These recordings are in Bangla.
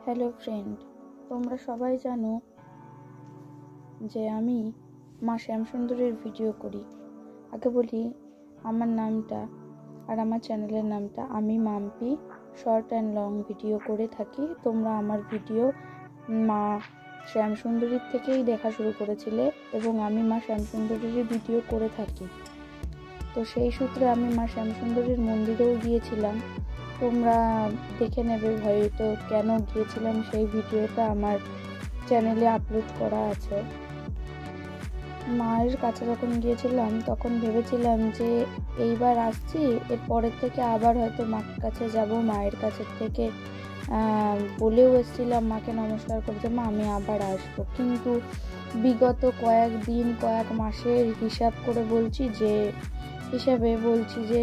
হ্যালো ফ্রেন্ড, তোমরা সবাই জানো যে আমি মা শ্যামসুন্দরীর ভিডিও করি। আগে বলি আমার নামটা আর আমার চ্যানেলের নামটা। আমি Mampi short and long video করে থাকি। তোমরা আমার ভিডিও মা শ্যামসুন্দরীর থেকেই দেখা শুরু করেছিলে এবং আমি মা শ্যামসুন্দরীর ভিডিও করে থাকি। তো সেই সূত্রে আমি মা শ্যামসুন্দরীর মন্দিরেও গিয়েছিলাম। তোমরা দেখে নেবে হয়তো কেন গিয়েছিলাম, সেই ভিডিওটা আমার চ্যানেলে আপলোড করা আছে। মায়ের কাছে যখন গিয়েছিলাম তখন ভেবেছিলাম যে এইবার আসছি, এর পরের থেকে আবার হয়তো মার কাছে যাব। মায়ের কাছে থেকে বলেও এসেছিলাম মাকে নমস্কার করতে, মা আমি আবার আসবো। কিন্তু বিগত কয়েক মাসের হিসাবে বলছি যে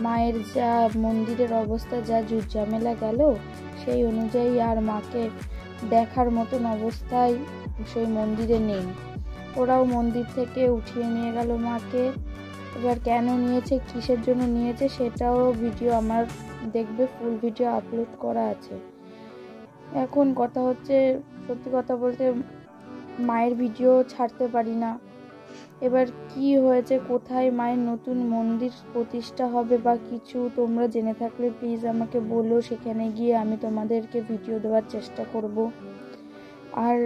মায়ের যা মন্দিরের অবস্থা, যা ঝামেলা গেল, সেই অনুযায়ী আর মাকে দেখার মতন অবস্থায় সেই মন্দিরে নেই। ওরাও মন্দির থেকে উঠিয়ে নিয়ে গেল মাকে। এবার কেন নিয়েছে, কিসের জন্য নিয়েছে, সেটাও ভিডিও আমার দেখবে, ফুল ভিডিও আপলোড করা আছে। এখন কথা হচ্ছে, সত্যি কথা বলতে মায়ের ভিডিও ছাড়তে পারি না। এবার কি হয়েছে, কোথায় মায়ের নতুন মন্দির প্রতিষ্ঠা হবে বা কিছু তোমরা জেনে থাকলে প্লিজ আমাকে বলো, সেখানে গিয়ে আমি তোমাদেরকে ভিডিও দেওয়ার চেষ্টা করব। আর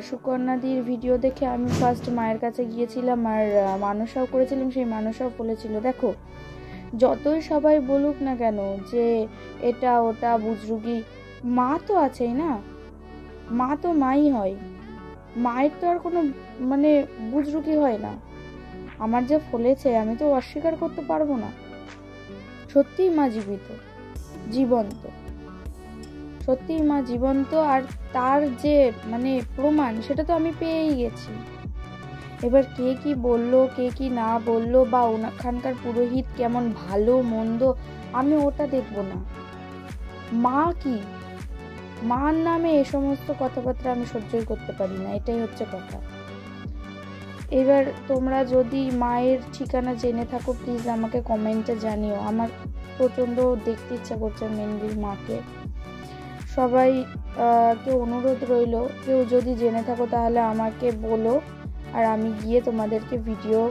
সুকন্যাদির ভিডিও দেখে আমি ফার্স্ট মায়ের কাছে গিয়েছিলাম আর মানসাও করেছিলাম। সেই মানসাও বলেছিল, দেখো যতই সবাই বলুক না কেন যে এটা ওটা বুজরুগি, মা তো আছেই না, মা তো মাই হয়, মায়ের তো আর কোনো বুজরুগি হয় না। আমার যা ফলেছে আমি তো অস্বীকার করতে পারবো না। সত্যিই মা জীবন্ত, সত্যিই মা জীবন্ত। আর তার যে প্রমাণ, সেটা তো আমি পেয়েই গেছি। এবার কে কি বললো, কে কি না বললো, বা ওখানকার পুরোহিত কেমন ভালো মন্দ, আমি ওটা দেখবো না। মা কি, মার নামে এ সমস্ত কথাবার্তা আমি সহ্যই করতে পারি না, এটাই হচ্ছে কথা। এবার তোমরা যদি মায়ের ঠিকানা জেনে থাকো প্লিজ আমাকে কমেন্টে জানিও। আমার প্রচণ্ড দেখতে ইচ্ছা করছে মেনলি মাকে। সবাই কে অনুরোধ রইল, কেউ যদি জেনে থাকো তাহলে আমাকে বলো, আর আমি গিয়ে তোমাদেরকে ভিডিও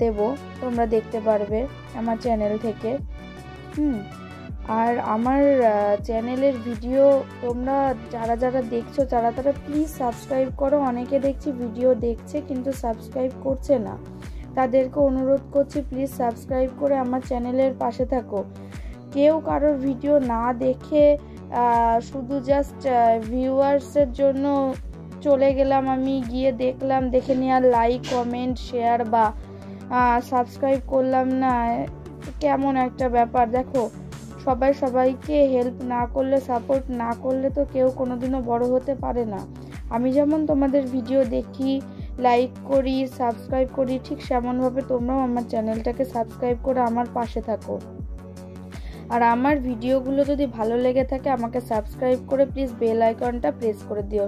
দেব, তোমরা দেখতে পারবে আমার চ্যানেল থেকে। আর আমার চ্যানেলের ভিডিও তোমরা যারা দেখছো তারা প্লিজ সাবস্ক্রাইব করো। অনেকে দেখছি ভিডিও দেখছে কিন্তু সাবস্ক্রাইব করছে না, তাদেরকে অনুরোধ করছি প্লিজ সাবস্ক্রাইব করে আমার চ্যানেলের পাশে থাকো। কেউ কারোর ভিডিও না দেখে শুধু জাস্ট ভিউয়ার্সের জন্য চলে গেলাম, আমি গিয়ে দেখলাম, দেখে নিয়ে আর লাইক কমেন্ট শেয়ার বা সাবস্ক্রাইব করলাম না, কেমন একটা ব্যাপার। দেখো সবাইকে হেল্প না করলে, সাপোর্ট না করলে তো কেউ কোনোদিনও বড় হতে পারে না। আমি যেমন তোমাদের ভিডিও দেখি, লাইক করি, সাবস্ক্রাইব করি, ঠিক সেমনভাবে তোমরাও আমার চ্যানেলটাকে সাবস্ক্রাইব করে আমার পাশে থাকো। আর আমার ভিডিওগুলো যদি ভালো লেগে থাকে আমাকে সাবস্ক্রাইব করে প্লিজ বেল আইকনটা প্রেস করে দিও।